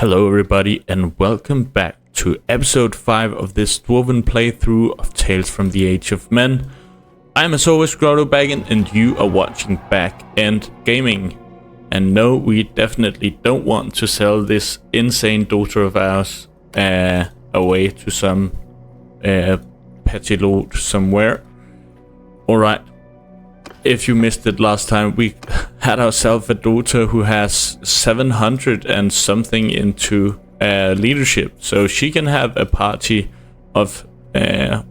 Hello everybody and welcome back to episode 5 of this dwarven playthrough of Tales from the Age of Men. I'm as always Bagendgaming and you are watching Bagendgaming. And no, we definitely don't want to sell this insane daughter of ours away to some petty lord somewhere. Alright, if you missed it last time, we had ourselves a daughter who has 700 and something into leadership. So she can have a party of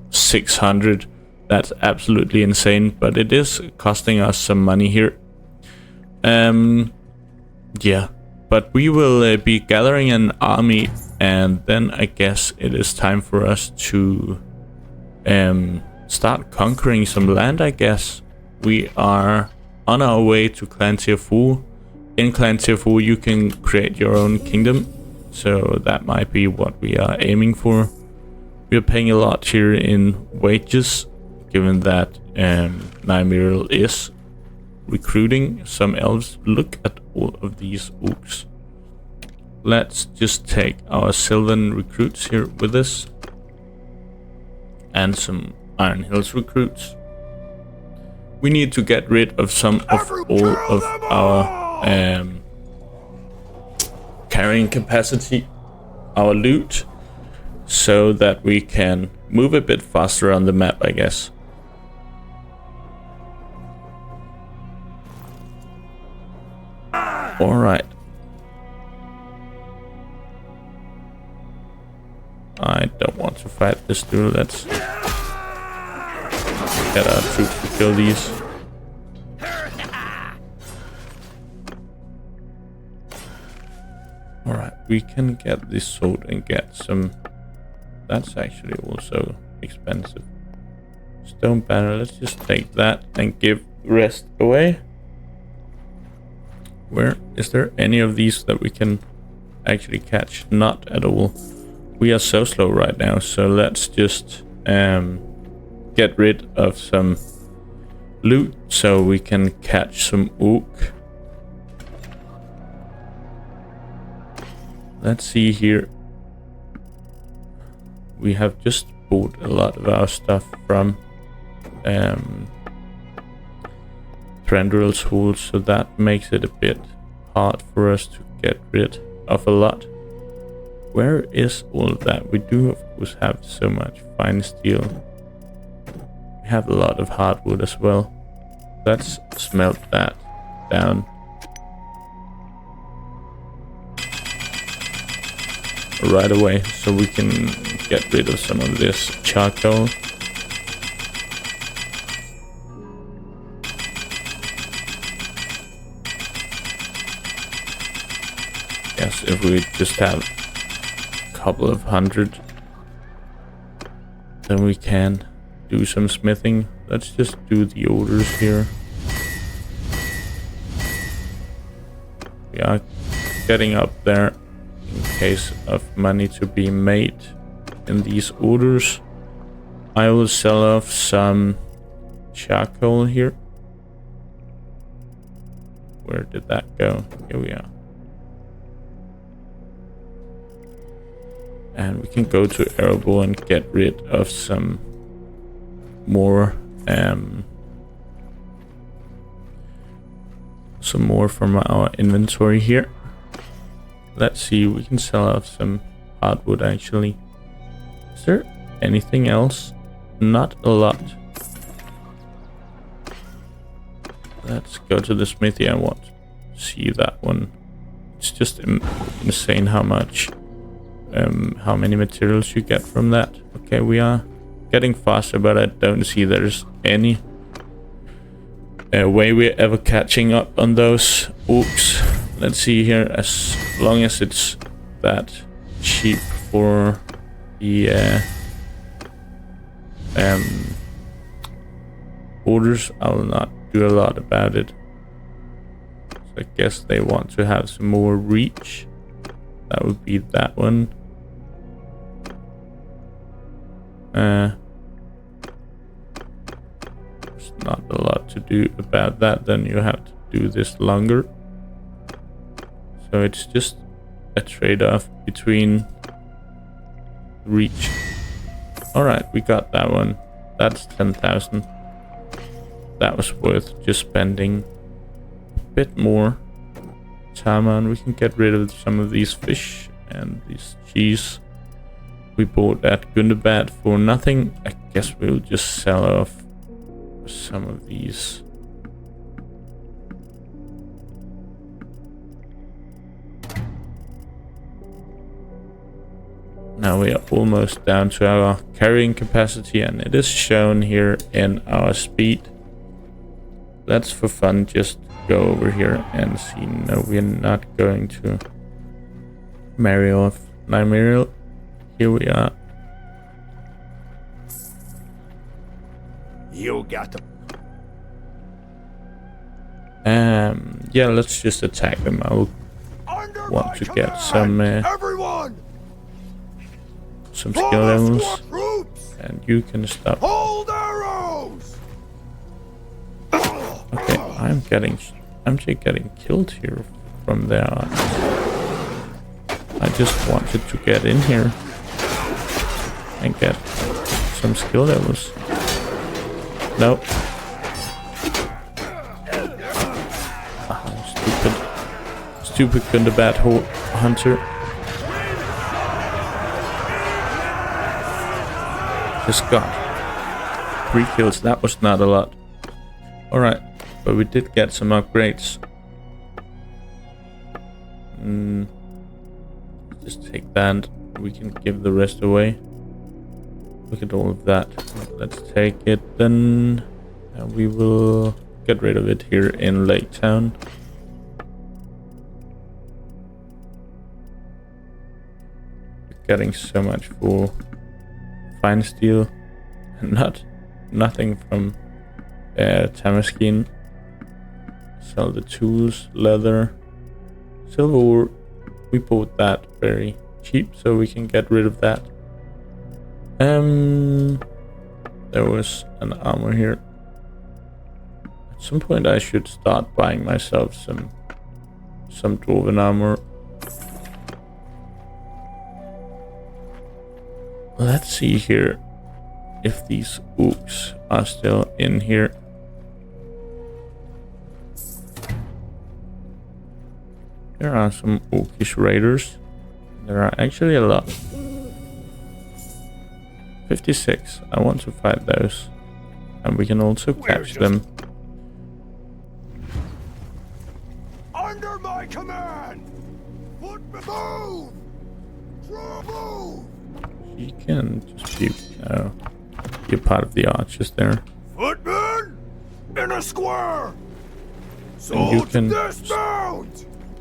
600. That's absolutely insane, but it is costing us some money here. Yeah, but we will be gathering an army, and then I guess it is time for us to start conquering some land, I guess. We are on our way to Clan Tiafu. In Clan Tiafu you can create your own kingdom, so that might be what we are aiming for. We are paying a lot here in wages, given that Nymeral is recruiting some elves. Look at all of these orcs. Let's just take our Sylvan recruits here with us, and some Iron Hills recruits. We need to get rid of some of all of our carrying capacity, our loot, so that we can move a bit faster on the map, I guess. Alright. I don't want to fight this dude. Let's get our troops to kill these. Alright, we can get this sword and get some. That's actually also expensive. Stone banner, let's just take that and give the rest away. Where is there any of these that we can actually catch? Not at all. We are so slow right now, so let's just get rid of some loot so we can catch some orc. Let's see here. We have just bought a lot of our stuff from Thranduil's Hall, so that makes it a bit hard for us to get rid of a lot. Where is all of that? We do of course have so much fine steel. We have a lot of hardwood as well. Let's smelt that down. Right away, so we can get rid of some of this charcoal. Yes, if we just have a couple of hundred, then we can do some smithing. Let's just do the orders here. We are getting up there in case of money to be made in these orders. I will sell off some charcoal here. Where did that go? Here we are. And we can go to Erebor and get rid of some more from our inventory here. Let's see, we can sell off some hardwood actually. Is there anything else? Not a lot. Let's go to the smithy. I want to see that one. It's just insane how much how many materials you get from that. Okay, we are getting faster, but I don't see there's any way we're ever catching up on those orcs. Let's see here, as long as it's that cheap for the orders, I will not do a lot about it. So I guess they want to have some more reach. That would be that one. There's not a lot to do about that. Then you have to do this longer. So it's just a trade-off between reach. Alright, we got that one. That's 10,000. That was worth just spending a bit more time on. We can get rid of some of these fish and this cheese we bought at Gundabad for nothing. I guess we'll just sell off some of these. Now we are almost down to our carrying capacity, and it is shown here in our speed. Let's for fun just go over here and see. No, we're not going to marry off Nymeria. Here we are. You got to. Yeah, let's just attack them. I will want to get some skill levels, and you can stop. Hold arrows. Okay, I'm just getting killed here from there. I just wanted to get in here and get some skill levels. Nope. Stupid Gundabad hunter. Just got 3 kills. That was not a lot. Alright, but we did get some upgrades. Just take that. We can give the rest away. Look at all of that. Let's take it then. And we will get rid of it here in Lake Town. Getting so much for fine steel and nothing from Tamaskin. Sell the tools, leather, silver ore. We bought that very cheap, so we can get rid of that. There was an armor here. At some point I should start buying myself some dwarven armor. Let's see here if these orcs are still in here. There are some orcish raiders. There are actually a lot. 56. I want to fight those. And we can also catch them. Under my command! Move! Move! You can just be a part of the archers there. Footmen in a square. And you can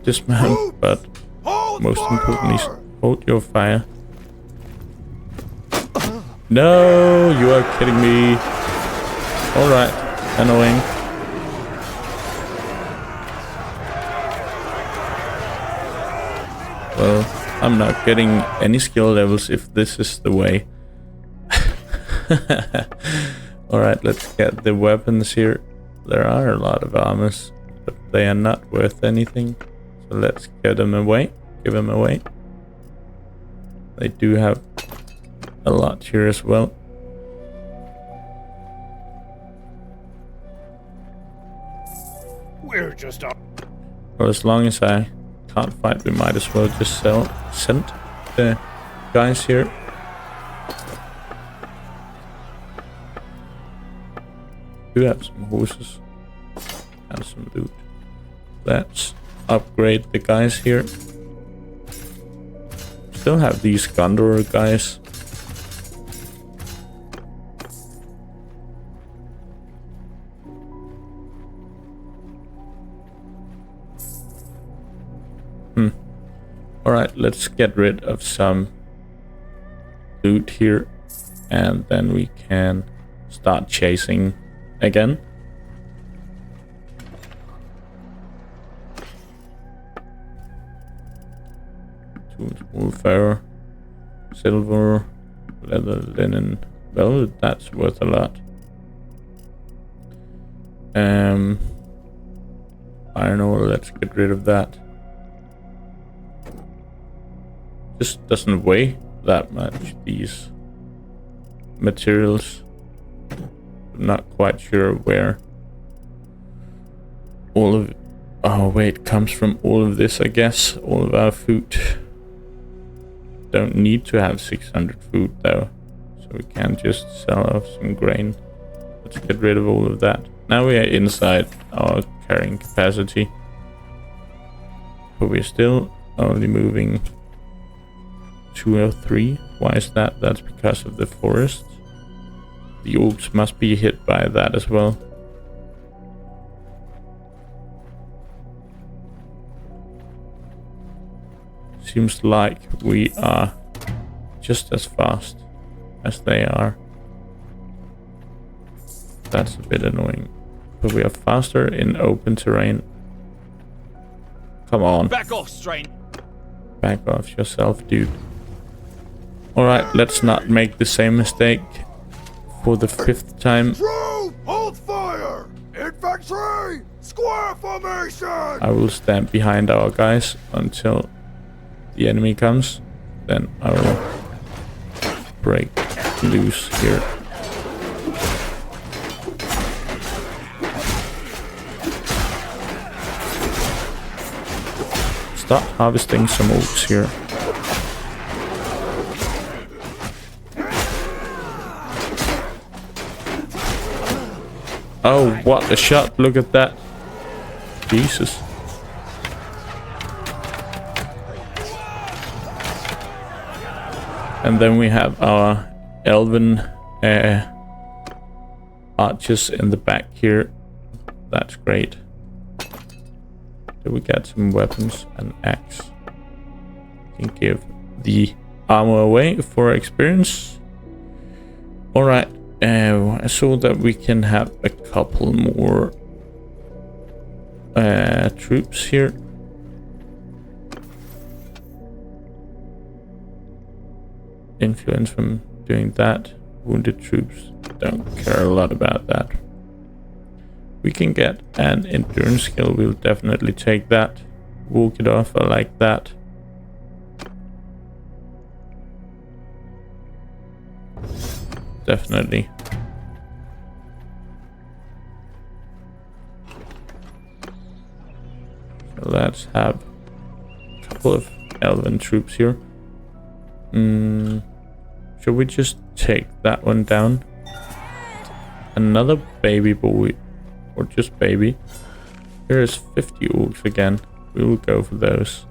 dismount, but most importantly, hold your fire. No, you are kidding me. Alright, annoying. Well, I'm not getting any skill levels if this is the way. Alright, let's get the weapons here. There are a lot of armors, but they are not worth anything. So let's get them away. Give them away. They do have a lot here as well. We're just up. Well, as long as I can't fight, we might as well just send the guys here. Do have some horses and some loot. Let's upgrade the guys here. Still have these Gondor guys. Alright, let's get rid of some loot here, and then we can start chasing again. Tools, wool, fur, silver, leather, linen. Well, that's worth a lot. Iron ore, let's get rid of that. Just doesn't weigh that much, these materials. I'm not quite sure where all of our weight comes from. All of this, I guess. All of our food. Don't need to have 600 food though, so we can just sell off some grain. Let's get rid of all of that. Now we are inside our carrying capacity, but we're still only moving 203. Why is that? That's because of the forest. The orcs must be hit by that as well. Seems like we are just as fast as they are. That's a bit annoying. But we are faster in open terrain. Come on. Back off, Thrain. Back off yourself, dude. Alright, let's not make the same mistake for the 5th time. True! Hold fire! Infantry! Square formation! I will stand behind our guys until the enemy comes. Then I will break loose here. Start harvesting some orcs here. Oh, what a shot. Look at that. Jesus. And then we have our elven archers in the back here. That's great. So we get some weapons and axe. Can give the armor away for experience. Alright. I saw that we can have a couple more troops here. Influence from doing that. Wounded troops, don't care a lot about that. We can get an endurance skill, we'll definitely take that. Walk it off, I like that. Definitely. So let's have a couple of elven troops here. Should we just take that one down? Another baby boy, or just baby. Here is 50 orcs again. We will go for those.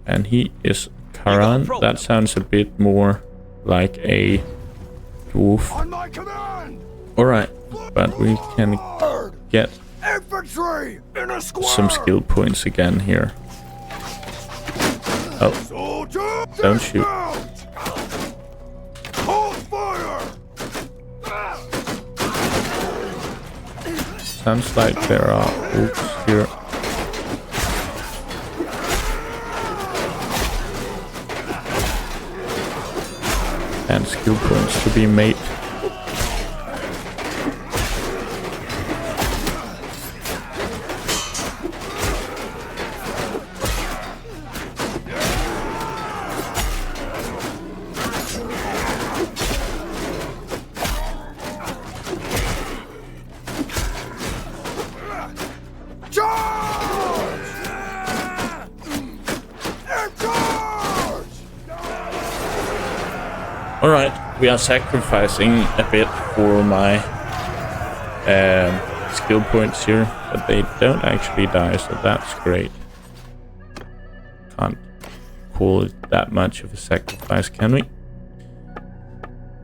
And he is Karan. That sounds a bit more like a dwarf. On my command! Alright, but we can get Infantry in a square! some skill points again here. Oh, Soldier, don't shoot. Hold fire! Sounds like there are orcs here. And skill points to be made. Alright, we are sacrificing a bit for my skill points here, but they don't actually die, so that's great. Can't call it that much of a sacrifice, can we?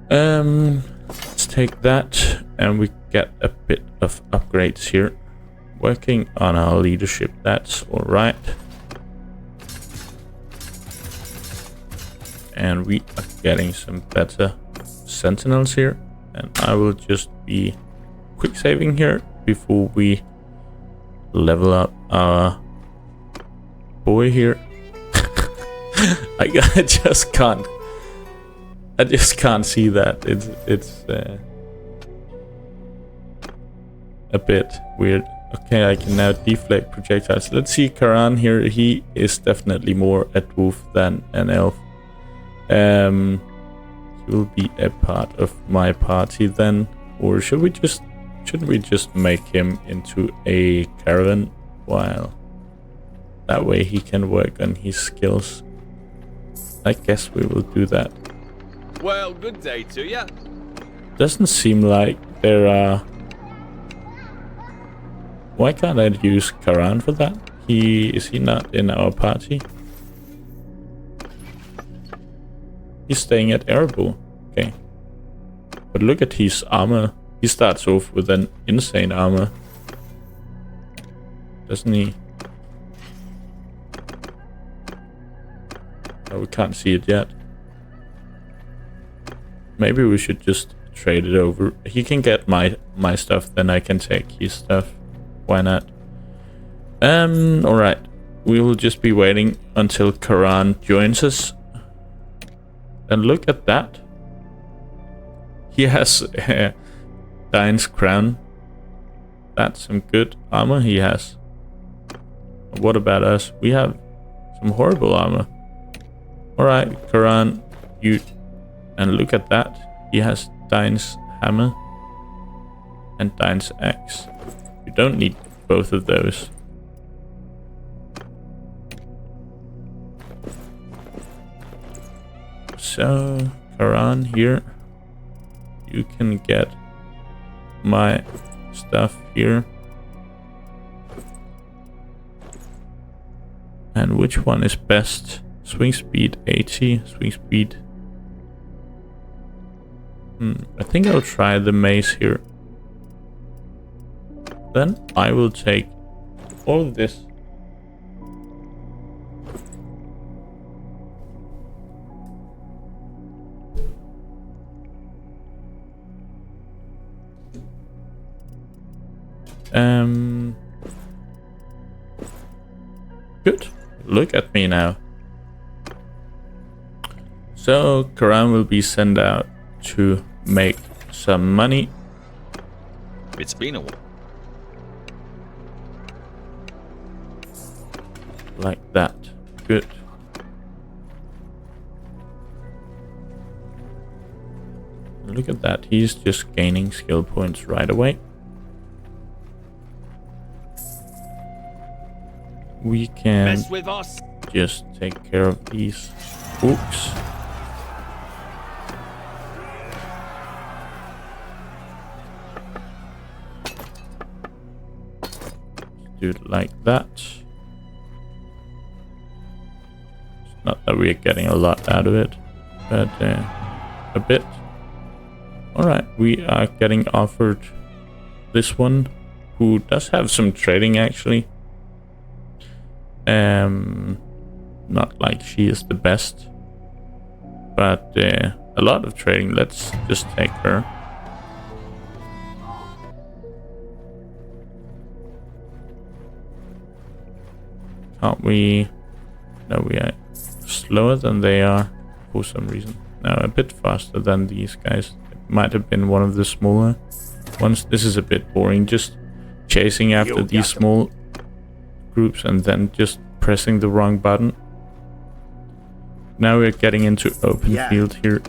Let's take that, and we get a bit of upgrades here. Working on our leadership, that's alright. And we are getting some better sentinels here, and I will just be quick saving here before we level up our boy here. I just can't see that. It's a bit weird. Okay, I can now deflect projectiles. Let's see Karan here. He is definitely more a dwarf than an elf. He will be a part of my party then. Or shouldn't we just make him into a caravan while that way he can work on his skills? I guess we will do that. Well, good day to ya. Doesn't seem like there are... Why can't I use Karan for that? Is he not in our party? He's staying at Erebor. Okay. But look at his armor. He starts off with an insane armor. Doesn't he? Oh, we can't see it yet. Maybe we should just trade it over. He can get my stuff, then I can take his stuff. Why not? Alright. We will just be waiting until Karan joins us. And look at that. He has Dine's crown. That's some good armor he has. What about us? We have some horrible armor. Alright, Karan, you... And look at that. He has Dine's hammer and Dine's axe. You don't need both of those. So, Karan here. You can get my stuff here. And which one is best? Swing speed 80, swing speed. I think I'll try the mace here. Then I will take all of this. Good. Look at me now. So Karan will be sent out to make some money. It's been a while. Like that. Good. Look at that. He's just gaining skill points right away. We can Mess with us. just take care of these orcs. Do it like that. It's not that we're getting a lot out of it, but a bit. Alright, we are getting offered this one, who does have some trading actually. Not like she is the best, but a lot of trading. Let's just take her. Can't we? No, we are slower than they are for some reason. No, a bit faster than these guys. It might have been one of the smaller ones. This is a bit boring, just chasing after these small groups and then just pressing the wrong button. Now we're getting into open field here,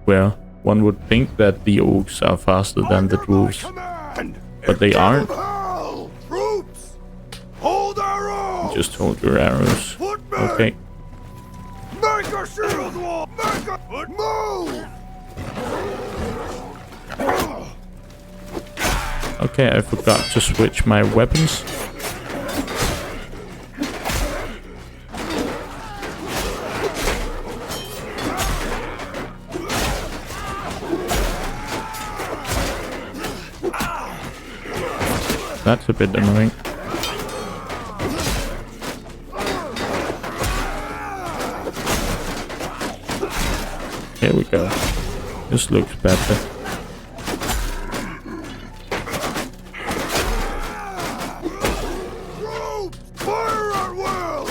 where one would think that the orcs are faster than the dwarves, but they aren't. Troops, hold arrows. Just hold your arrows. Okay. Make a shield wall. Make a move. Okay, I forgot to switch my weapons. That's a bit annoying. Here we go. This looks better. Fire at will.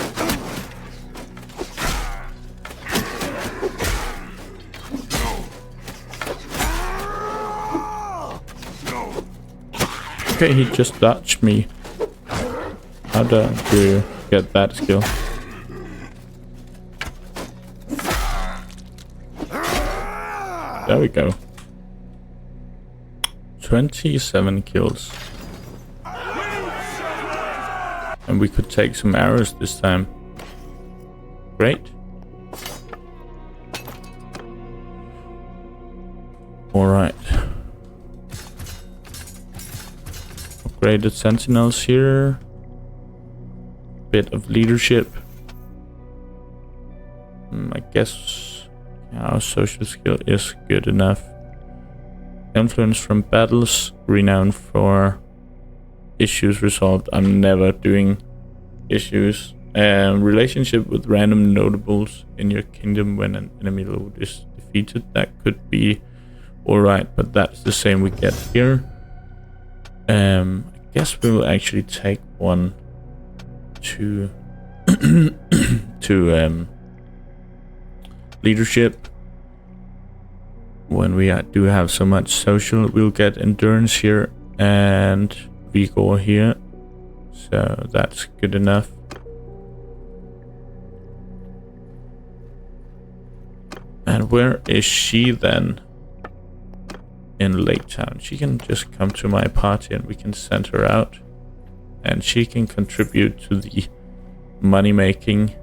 Okay, he just dodged me. How do you get that skill? There we go. 27 kills. And we could take some arrows this time. Great. Alright. Upgraded sentinels here. Bit of leadership. I guess our social skill is good enough. Influence from battles, renowned for issues resolved. I'm never doing issues. Relationship with random notables in your kingdom when an enemy lord is defeated. That could be alright, but that's the same we get here. I guess we will actually take one to to leadership. When we do have so much social, we'll get endurance here and vigor here, so that's good enough. And where is she then? In Lake Town. She can just come to my party and we can send her out, and she can contribute to the money making,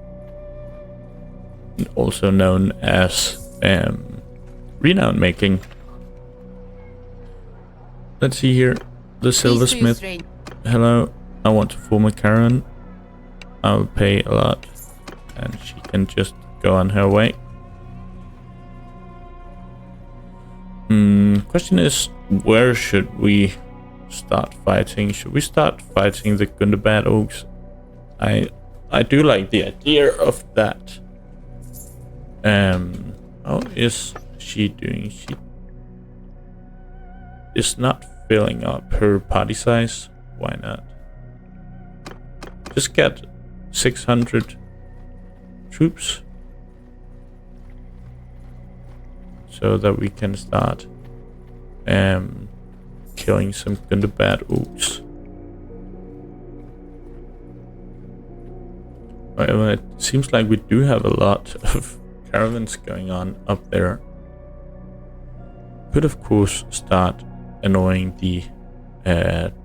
also known as renown making. Let's see here. The silversmith. Hello, I want to form a caravan. I'll pay a lot, and she can just go on her way. Question is, where should we start fighting? Should we start fighting the Gundabad orcs? I do like the idea of that. How is she doing? She is not filling up her party size. Why not? Just get 600 troops so that we can start killing some Gundabad orcs. However, it seems like we do have a lot of caravans going on up there. Could of course start annoying the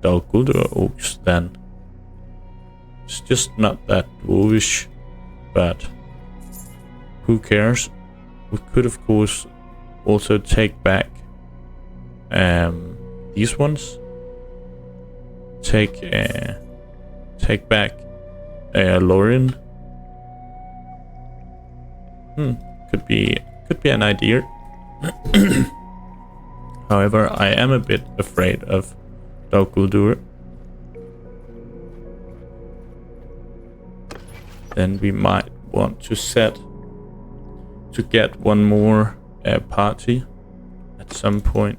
Dol Guldur orcs then. It's just not that dwarvish, but who cares? We could of course also take back these ones. Take back Lorien. Could be an idea. However, I am a bit afraid of Dol Guldur. Then we might want to get one more party at some point.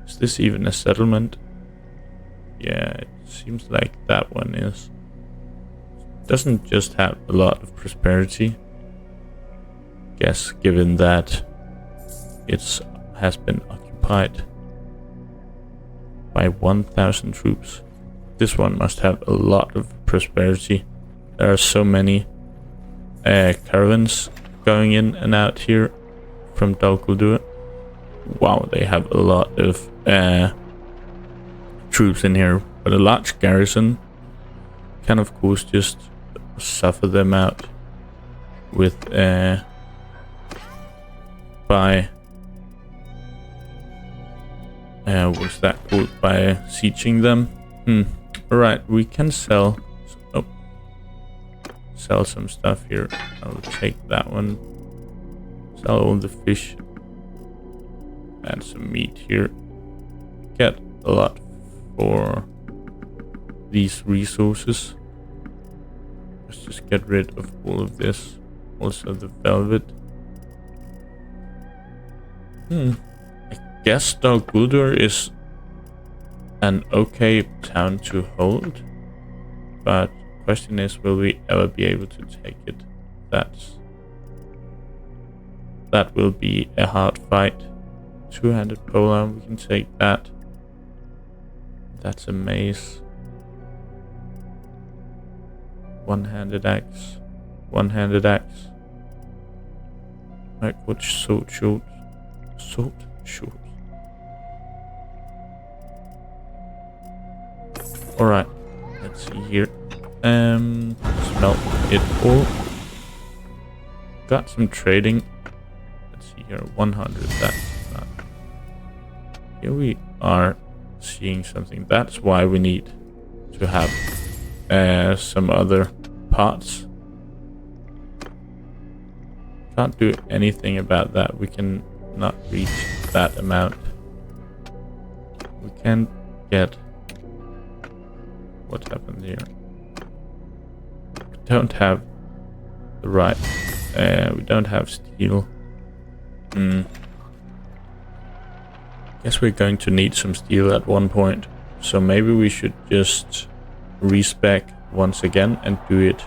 Is this even a settlement? Yeah, it seems like that one is. Doesn't just have a lot of prosperity. Guess given that it has been occupied by 1,000 troops. This one must have a lot of prosperity. There are so many caravans going in and out here from Dol Guldur. Wow, they have a lot of troops in here, but a large garrison can of course just suffer them out with by what's that called? By sieging them. Alright, we can sell some stuff here. I'll take that one. Sell all the fish. Add some meat here. Get a lot for these resources. Let's just get rid of all of this. Also the velvet. I guess Dol Guldur is an okay town to hold, but question is, will we ever be able to take it? That will be a hard fight Two-handed polearm, we can take that. That's a mace. One-handed axe. One-handed axe. Like which sword shoots? Sword shoots. Alright, let's see here. Smelt it all. Got some trading. Let's see here, 100. That's not. Here we are seeing something. That's why we need to have some other parts. Can't do anything about that. We can not reach that amount. We can get. What happened here? We don't have the right. We don't have steel. Guess we're going to need some steel at one point. So maybe we should just respec once again and do it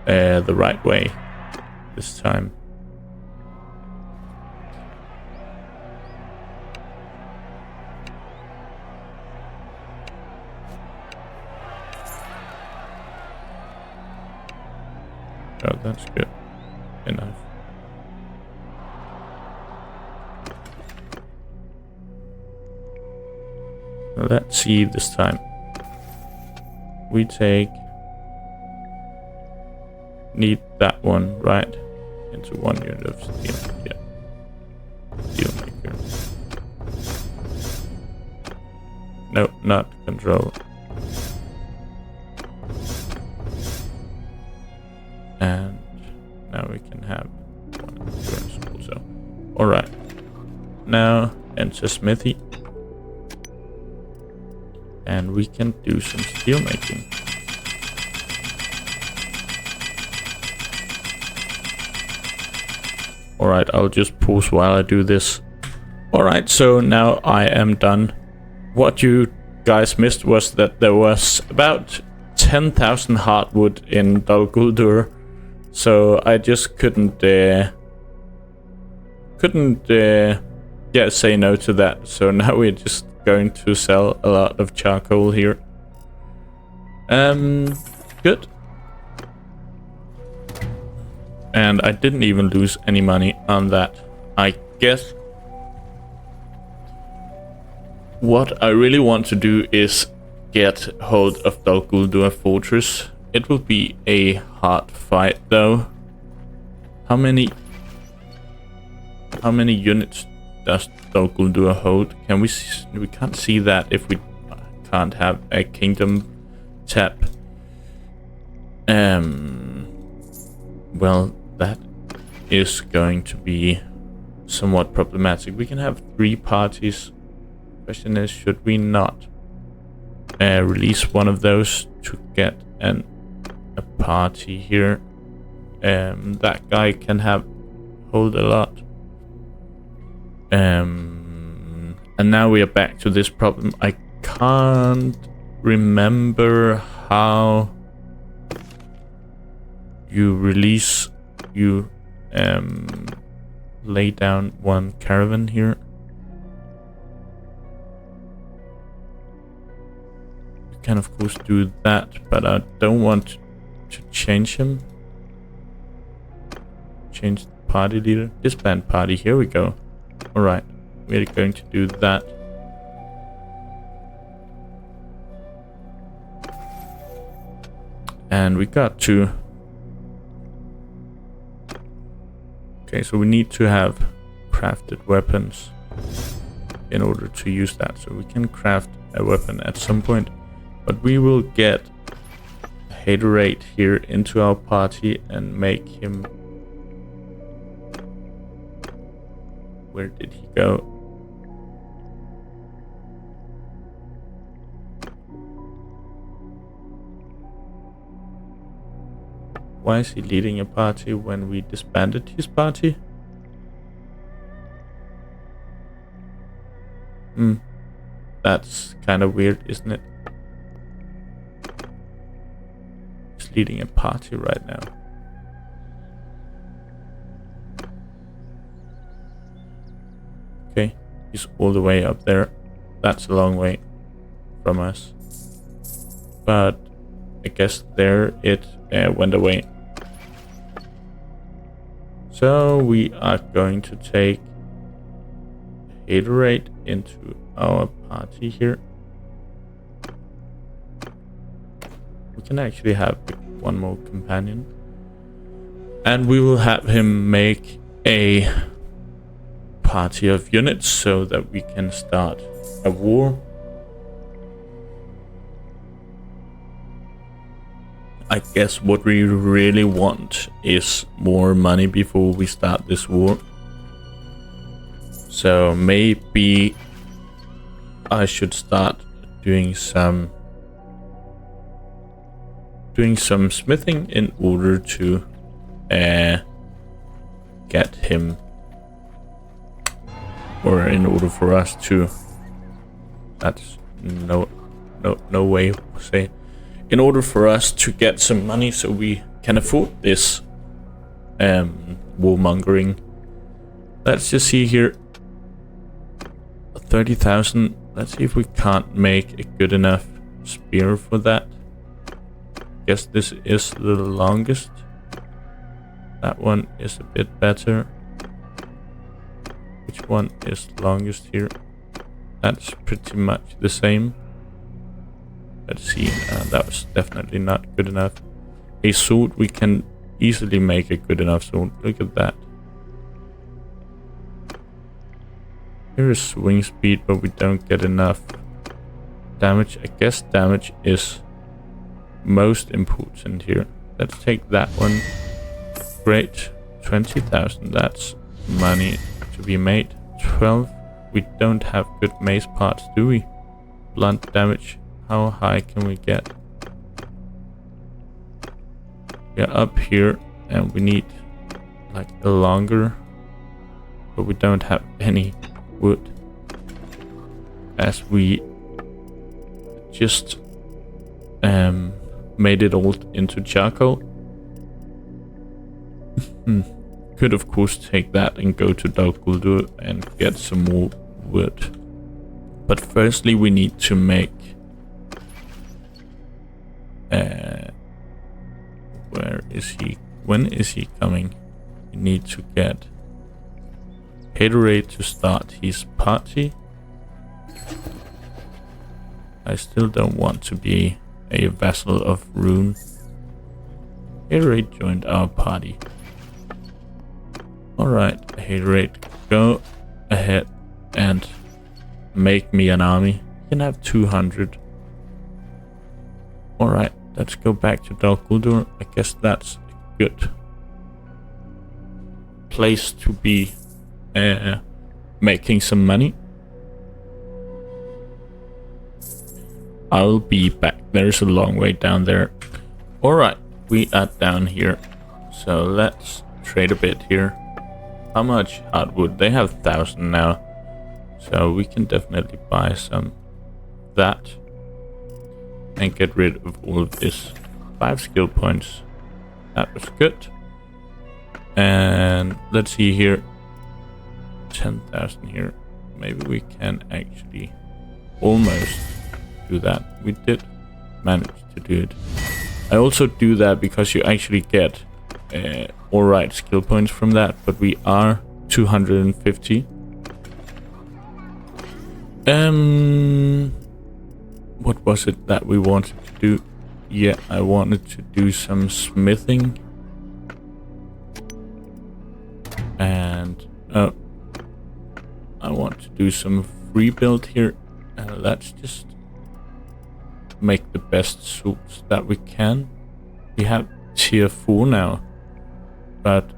the right way this time. Oh, that's good enough. Let's see this time. We need that one, right? Into 1 unit of steel. Yeah. Steel maker. No, not control. And now we can have one endurance also. Alright. Now enter smithy. And we can do some steel making. Alright, I'll just pause while I do this. Alright, so now I am done. What you guys missed was that there was about 10,000 hardwood in Dol Guldur. So I just couldn't say no to that. So now we're just going to sell a lot of charcoal here. Good. And I didn't even lose any money on that. I guess what I really want to do is get hold of Dol Guldur Fortress. It will be a hard fight though. How many units does Dol Guldur hold? Can we can't see that if we can't have a kingdom tap. Well, that is going to be somewhat problematic. We can have 3 parties. Question is, should we not release one of those to get a party here? That guy can hold a lot. And now we are back to this problem. I can't remember how you lay down one caravan here. You can of course do that, but I don't want to change him. Change the party leader. Disband party, here we go. Alright, we're going to do that. And we got to... Okay, so we need to have crafted weapons in order to use that. So we can craft a weapon at some point, but we will get Haterade here into our party and make him... Where did he go? Why is he leading a party when we disbanded his party? That's kind of weird, isn't it? He's leading a party right now. He's all the way up there. That's a long way from us. But I guess there it went away. So we are going to take Haterade into our party here. We can actually have one more companion. And we will have him make a party of units so that we can start a war. I guess what we really want is more money before we start this war. So maybe I should start doing some smithing in order to get him, or in order for us to, that's no way to say, in order for us to get some money so we can afford this warmongering. Let's just see here. 30,000. Let's see if we can't make a good enough spear for that. Guess this is the longest. That one is a bit better. Which one is longest here? That's pretty much the same. Let's see. That was definitely not good enough. A sword, we can easily make a good enough sword. Look at that. Here is swing speed, but we don't get enough damage. I guess damage is most important here. Let's take that one. Great. 20,000. That's money to be made. 12. We don't have good mace parts, do we? Blunt damage. How high can we get? We are up here and we need like a longer, but we don't have any wood, as we just made it all into charcoal. Could of course take that and go to Dol Guldur and get some more wood, but firstly we need to make where is he? When is he coming? We need to get Haterade to start his party. I still don't want to be a vassal of Rune. Haterade joined our party. Alright, Haterade, go ahead and make me an army. You can have 200. Alright, let's go back to Dol Guldur. I guess that's a good place to be making some money. I'll be back. There's a long way down there. Alright, we are down here. So let's trade a bit here. How much hardwood? They have 1,000 now. So we can definitely buy some of that. And get rid of all of this. 5 skill points. That was good. And let's see here. 10,000 here. Maybe we can actually almost do that. We did manage to do it. I also do that because you actually get alright skill points from that, but we are 250. What was it that we wanted to do? Yeah, I wanted to do some smithing. And I want to do some rebuild here. Let's just make the best suits that we can. We have tier 4 now, but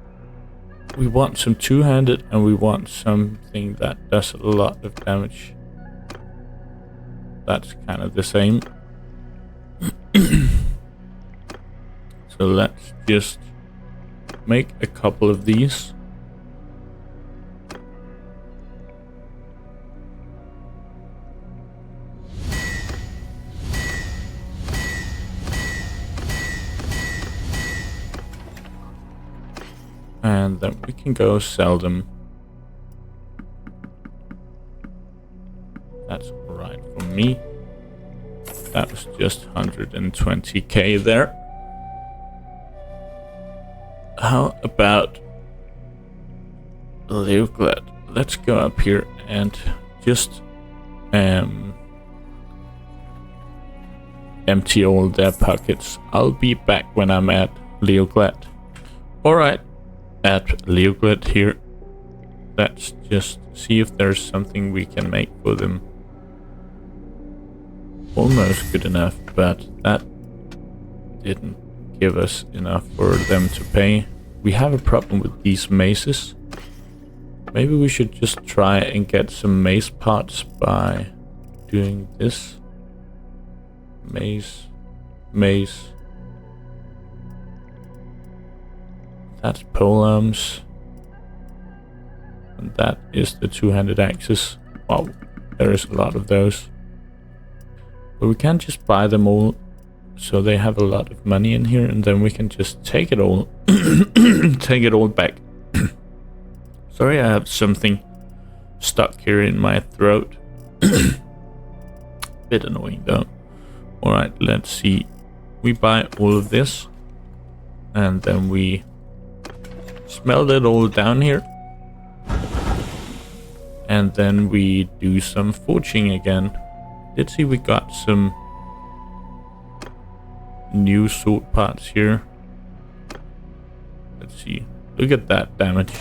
we want some two-handed and we want something that does a lot of damage. That's kind of the same. So let's just make a couple of these. And then we can go sell them. me. That was just 120k there. How about Leoglad? Let's go up here and just empty all their pockets. I'll be back when I'm at Leoglad. Alright, at Leoglad here. Let's just see if there's something we can make for them. Almost good enough, but that didn't give us enough for them to pay. We have a problem with these maces. Maybe we should just try and get some mace parts by doing this. Mace. That's polearms. And that is the two-handed axes. Wow, there is a lot of those. But we can't just buy them all, so they have a lot of money in here, and then we can just take it all, take it all back. Sorry, I have something stuck here in my throat. Bit annoying though. Alright, let's see. We buy all of this, and then we smelt it all down here. And then we do some forging again. Let's see, we got some new sword parts here. Let's see. Look at that damage.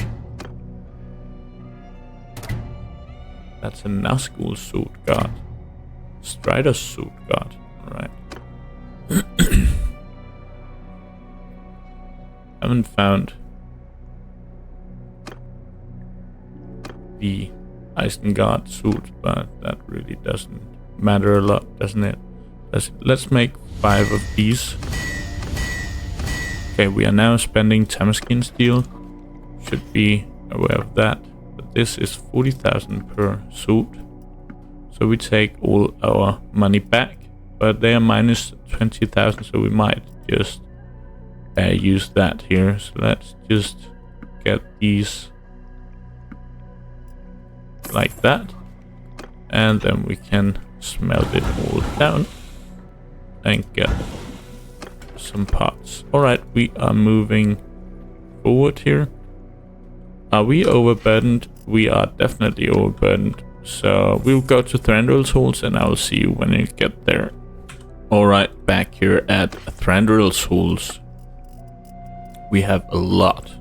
That's a Nazgul sword guard. Strider's sword guard. Alright. Haven't found the Isengard suit, but that really doesn't matter a lot, doesn't it? Let's make 5 of these. Okay, we are now spending Tamaskin steel. Should be aware of that. But this is 40,000 per suit. So we take all our money back, but they are minus 20,000, so we might just use that here. So let's just get these like that, and then we can smelt it all down and get some parts. Alright, we are moving forward here. Are we overburdened? We are definitely overburdened. So we'll go to Thranduil's halls, and I'll see you when you get there. Alright, back here at Thranduil's halls. We have a lot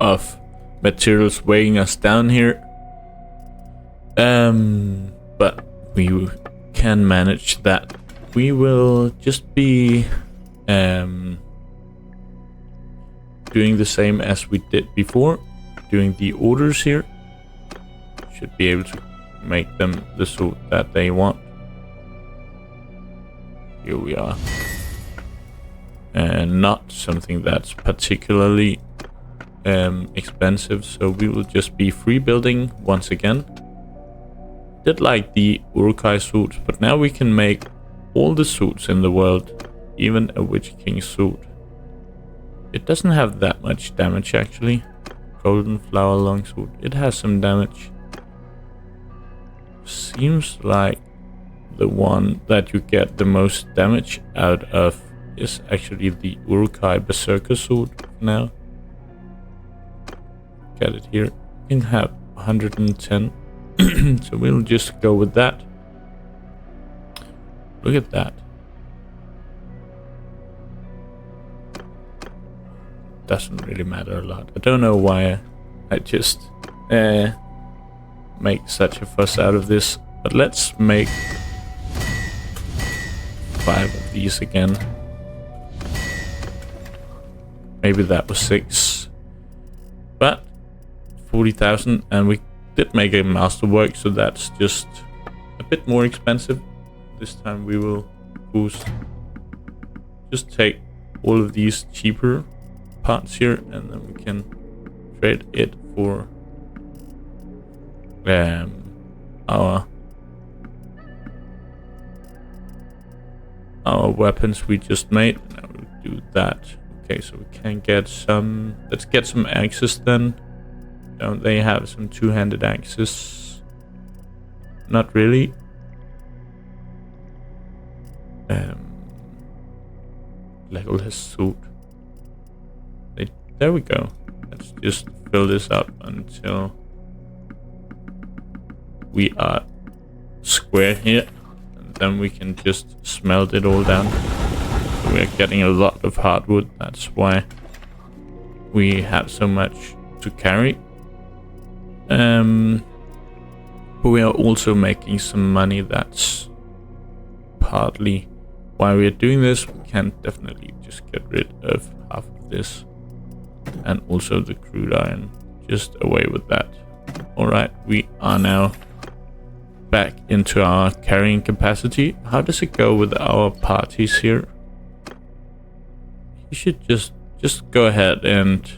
of materials weighing us down here. But we can manage that. We will just be doing the same as we did before, doing the orders here. Should be able to make them the suit that they want. Here we are. And not something that's particularly expensive, so we will just be free building once again. Did like the Uruk-hai suits, but now we can make all the suits in the world, even a Witch King suit. It doesn't have that much damage actually. Golden Flower Longsword. It has some damage. Seems like the one that you get the most damage out of is actually the Uruk-hai Berserker suit now. Get it here. You can have 110. So we'll just go with that. Look at that. Doesn't really matter a lot. I don't know why I just make such a fuss out of this. But let's make 5 of these again. Maybe that was 6. But 40,000, and we did make a masterwork, so that's just a bit more expensive. This time we will just take all of these cheaper parts here, and then we can trade it for our weapons we just made. Now we'll do that. Okay, so we can get some. Let's get some axes then. Don't they have some two-handed axes? Not really. Legolas suit. There we go. Let's just fill this up until we are square here, and then we can just smelt it all down. So we are getting a lot of hardwood. That's why we have so much to carry. But we are also making some money. That's partly why we are doing this. We can definitely just get rid of half of this, and also the crude iron. Just away with that. Alright, we are now back into our carrying capacity. How does it go with our parties here? You should just go ahead and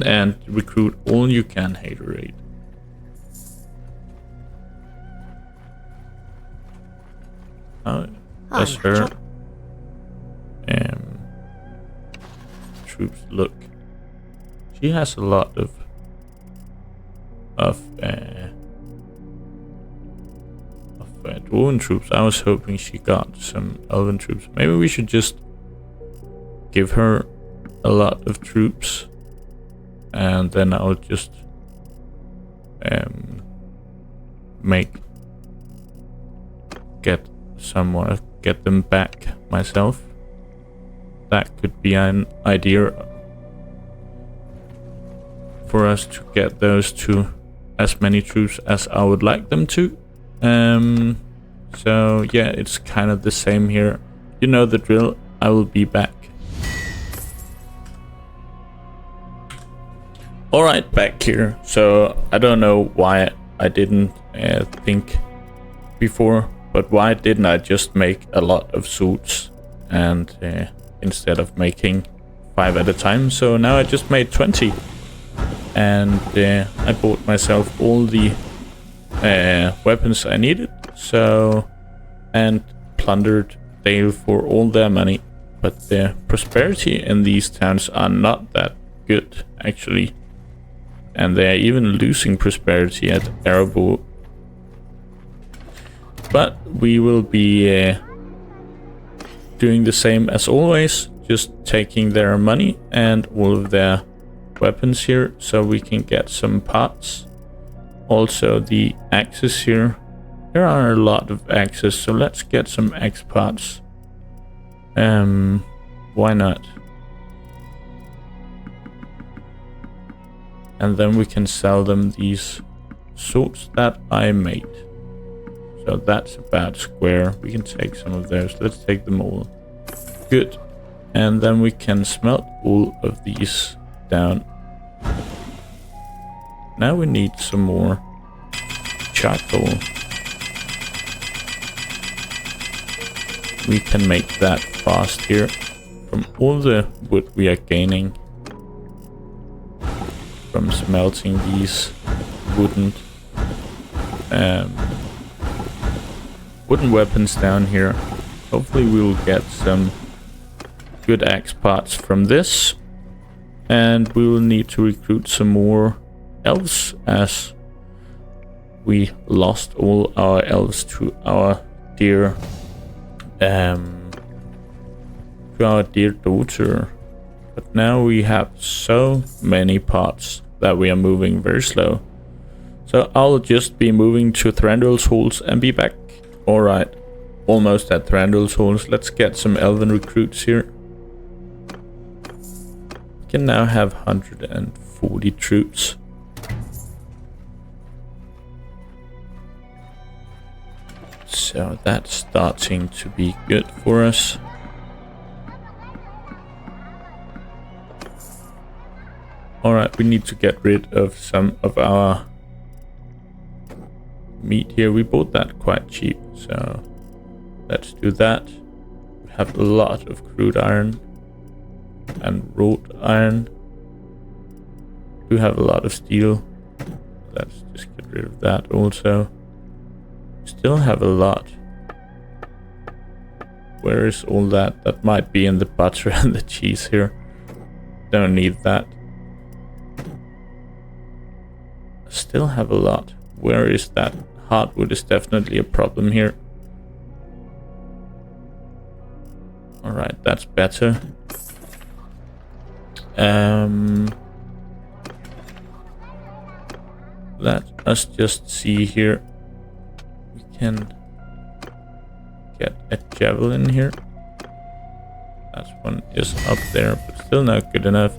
and recruit all you can, haterade. How does her troops look? She has a lot of dwarven troops. I was hoping she got some elven troops. Maybe we should just give her a lot of troops, and then I'll just get them back myself. That could be an idea for us to get those to as many troops as I would like them to. So yeah, it's kind of the same here. You know the drill. I will be back. Alright, back here. So I don't know why I didn't think before, but why didn't I just make a lot of suits and instead of making 5 at a time? So now I just made 20, and I bought myself all the weapons I needed. So, and plundered Dale for all their money, but the prosperity in these towns are not that good actually, and they are even losing prosperity at Erebor. But we will be doing the same as always, just taking their money and all of their weapons here, so we can get some parts. Also the axes here. There are a lot of axes, so let's get some axe parts. Why not? And then we can sell them these swords that I made. So that's about square. We can take some of those. Let's take them all. Good. And then we can smelt all of these down. Now we need some more charcoal. We can make that fast here from all the wood we are gaining from smelting these wooden weapons down here. Hopefully we will get some good axe parts from this, and we will need to recruit some more elves, as we lost all our elves to our dear daughter. But now we have so many parts that we are moving very slow. So I'll just be moving to Thranduil's halls and be back. Alright, almost at Thranduil's halls. Let's get some elven recruits here. We can now have 140 troops. So that's starting to be good for us. Alright, we need to get rid of some of our meat here. We bought that quite cheap, so let's do that. We have a lot of crude iron and wrought iron. We have a lot of steel. Let's just get rid of that also. Still have a lot. Where is all that? That might be in the butter and the cheese here. Don't need that. Still have a lot. Where is that hardwood is definitely a problem here. Alright, that's better. Let us just see here. We can get a javelin here. That one is up there, but still not good enough.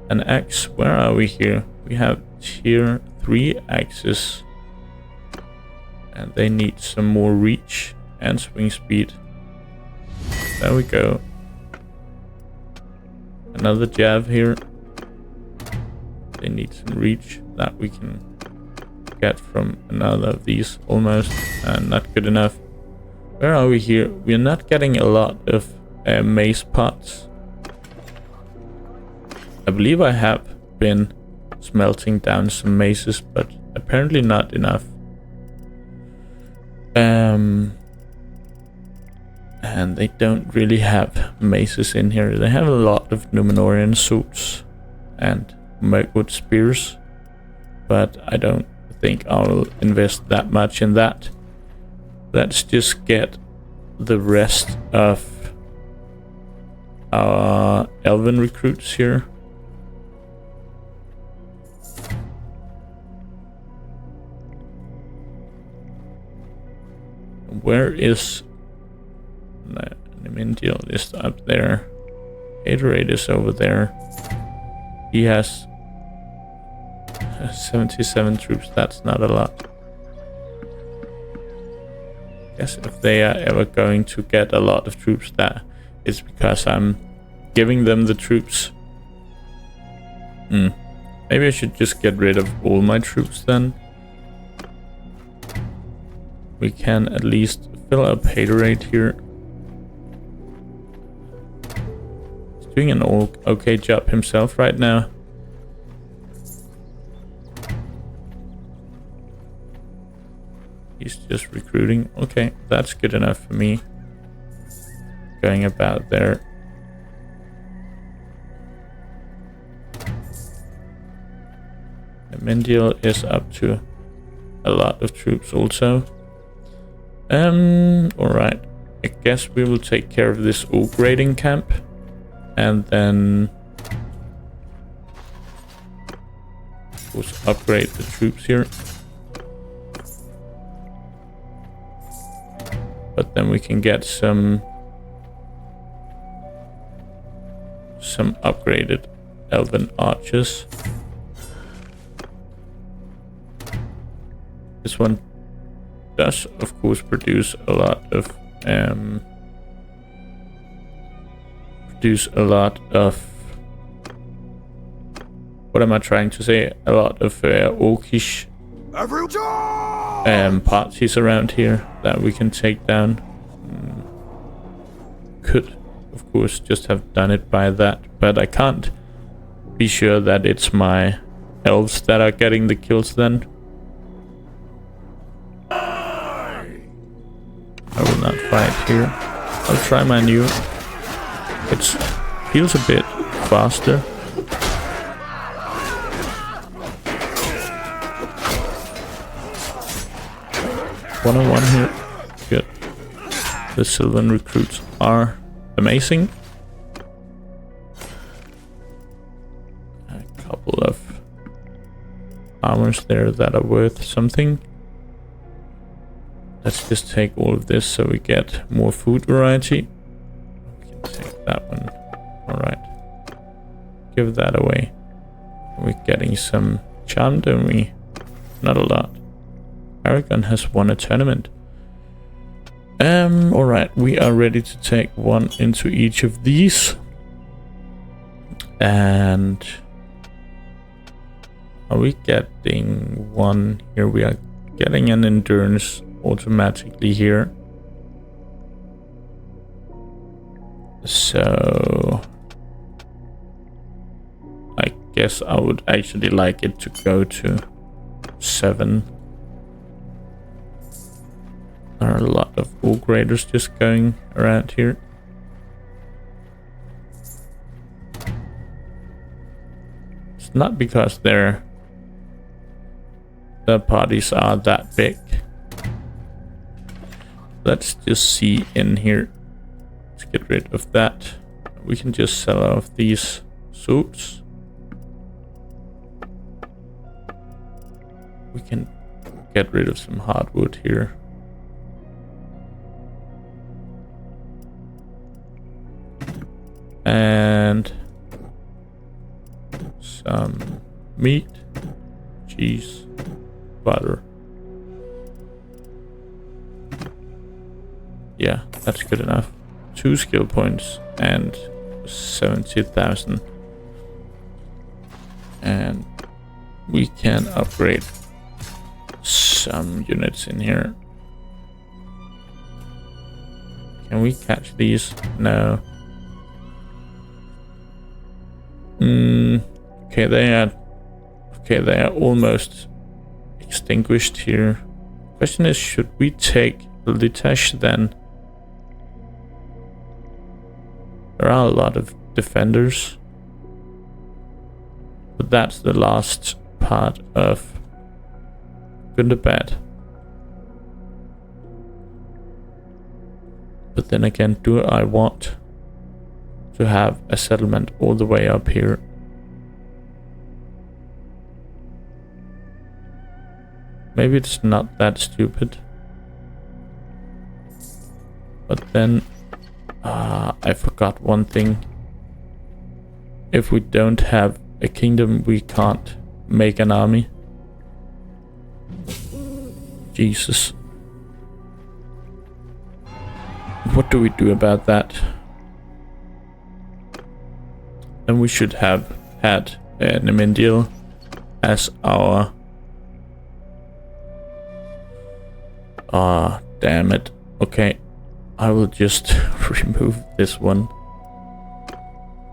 An axe, where are we here? We have here 3 axes. And they need some more reach and swing speed. There we go. Another jab here. They need some reach that we can get from another of these almost. And not good enough. Where are we here? We're not getting a lot of mace pots. I believe I have been smelting down some maces, but apparently not enough. And they don't really have maces in here. They have a lot of Numenorian suits and Mirkwood spears, but I don't think I'll invest that much in that. Let's just get the rest of our elven recruits here. Where is Nemindiel? Is up there. Haterade is over there. He has 77 troops. That's not a lot. Guess if they are ever going to get a lot of troops, that is because I'm giving them the troops. Maybe I should just get rid of all my troops then. We can at least fill up Haterade here. He's doing an okay job himself right now. He's just recruiting. Okay, that's good enough for me. Going about there. Mendiel is up to a lot of troops also. Alright. I guess we will take care of this oak raiding camp. And then we'll upgrade the troops here. But then we can get some upgraded elven archers. This one does of course produce a lot of what am I trying to say? A lot of orcish parties around here that we can take down. Could of course just have done it by that, but I can't be sure that it's my elves that are getting the kills then. I will not fight here. I'll try my new. It feels a bit faster. One-on-one here. Good. The Sylvan recruits are amazing. A couple of armors there that are worth something. Let's just take all of this so we get more food variety. We can take that one. Alright. Give that away. We're getting some charm, don't we? Not a lot. Aragon has won a tournament. Alright, we are ready to take one into each of these. And are we getting one here? We are getting an endurance automatically here. So I guess I would actually like it to go to 7. There are a lot of orc raiders just going around here. It's not because their parties are that big. let's just see in here. Let's get rid of that. We can just sell off these suits. We can get rid of some hardwood here. And some meat, cheese, butter. Yeah, that's good enough. 2 skill points and 70,000. And we can upgrade some units in here. Can we catch these? No. Okay, they are almost extinguished here. Question is, should we take Litash then? There are a lot of defenders, but that's the last part of Gundabad. But then again, do I want to have a settlement all the way up here? Maybe it's not that stupid. But then I forgot one thing. If we don't have a kingdom, we can't make an army. Jesus. What do we do about that? And we should have had Nemendil as our... damn it. Okay, I will just remove this one.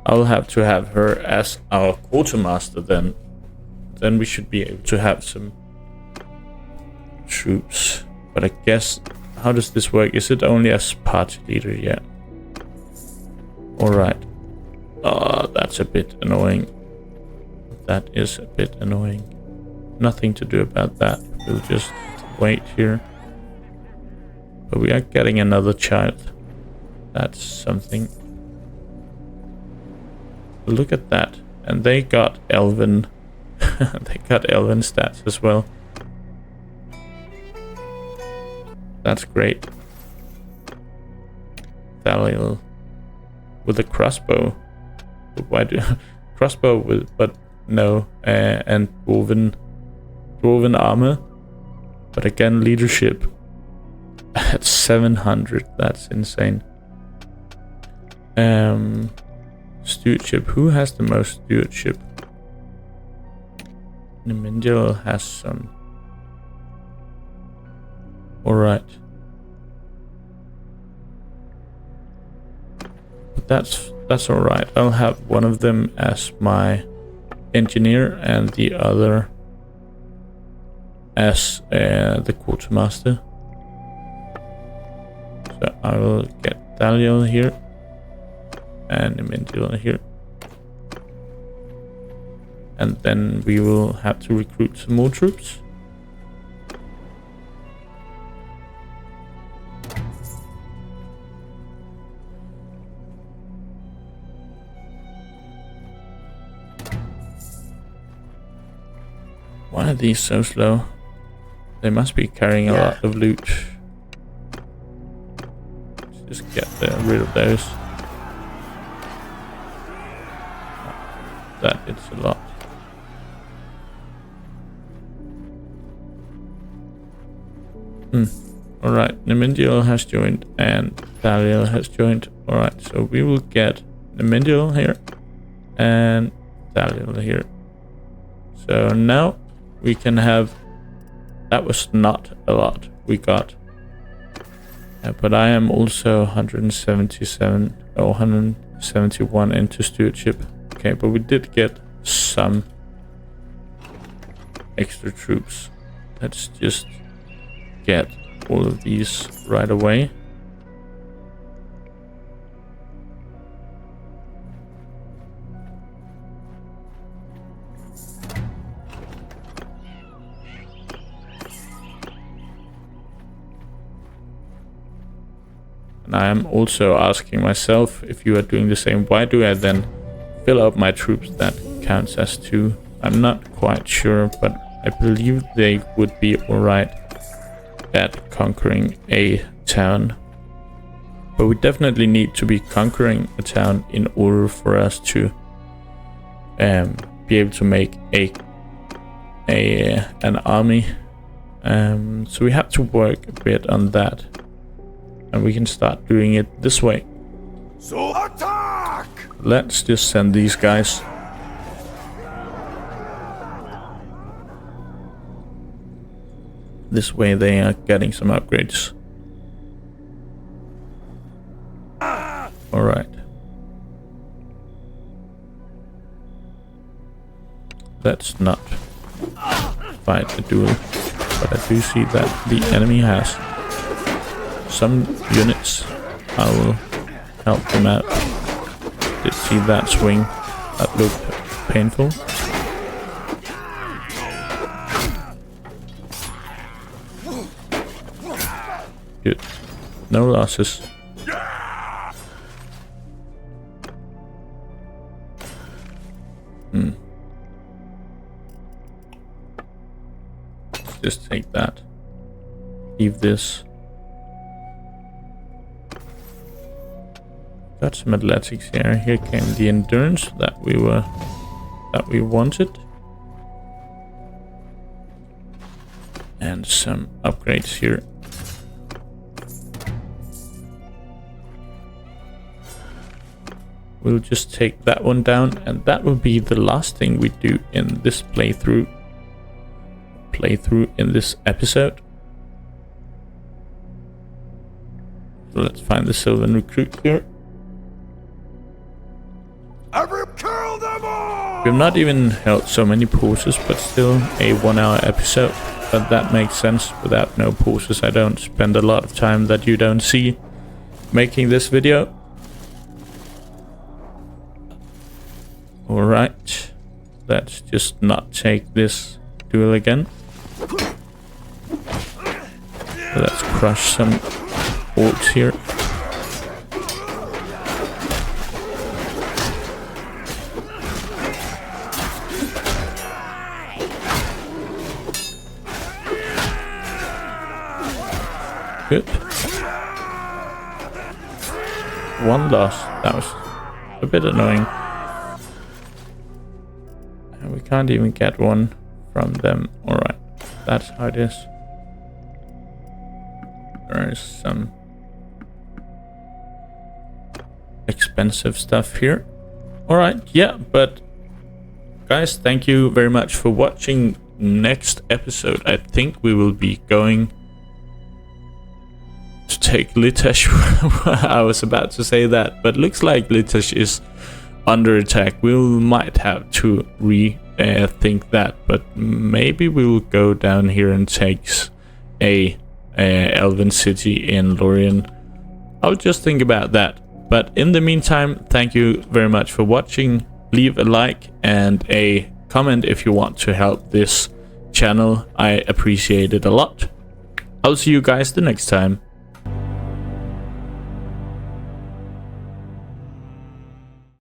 I'll have to have her as our quartermaster then. Then we should be able to have some troops. But I guess, how does this work? Is it only as party leader? Yeah. Alright. That's a bit annoying. That is a bit annoying. Nothing to do about that. We'll just wait here. But we are getting another child. That's something. Look at that. And they got elven. They got elven stats as well. That's great. Thaliel with a crossbow. But why do crossbow with, but no, and dwarven armor. But again, leadership at 700. That's insane. Stewardship. Who has the most stewardship? Nemendil has some. Alright. But that's alright. I'll have one of them as my engineer and the other as the quartermaster. So I will get Thaliel here and Nemendil here. And then we will have to recruit some more troops. Why are these so slow? They must be carrying a lot of loot. Let's just get rid of those. That it's a lot. Alright, Nemendil has joined and Thaliel has joined. Alright, so we will get Nemendil here and Thaliel here. So now we can have... That was not a lot we got. But I am also 177 or 171 into stewardship. Okay, but we did get some extra troops. Let's just get all of these right away. And I am also asking myself, if you are doing the same, why do I then fill up my troops that counts as 2? I'm not quite sure, but I believe they would be alright at conquering a town. But we definitely need to be conquering a town in order for us to be able to make an army. So we have to work a bit on that, and we can start doing it this way. So attack! Let's just send these guys. This way they are getting some upgrades. Alright. Let's not fight a duel, but I do see that the enemy has some units. I will help them out. Did see that swing? That looked painful. Good. No losses. Let's just take that. Leave this. Got some athletics here. Here came the endurance that we wanted. And some upgrades here. We'll just take that one down, and that will be the last thing we do in this playthrough in this episode. So let's find the Sylvan recruit here. Kill them all! We've not even held so many pauses, but still a 1 hour episode. But that makes sense. Without no pauses, I don't spend a lot of time that you don't see making this video. Alright, let's just not take this duel again. Let's crush some orcs here. Good. One loss. That was a bit annoying. And we can't even get one from them. Alright, that's how it is. There is some expensive stuff here. Alright, yeah, but guys, thank you very much for watching. Next episode, I think we will be going to take Litesh. I was about to say that, but looks like Litesh is under attack. We might have to rethink that, but maybe we will go down here and take a elven city in Lorien. I'll just think about that. But in the meantime, thank you very much for watching. Leave a like and a comment if you want to help this channel. I appreciate it a lot. I'll see you guys the next time.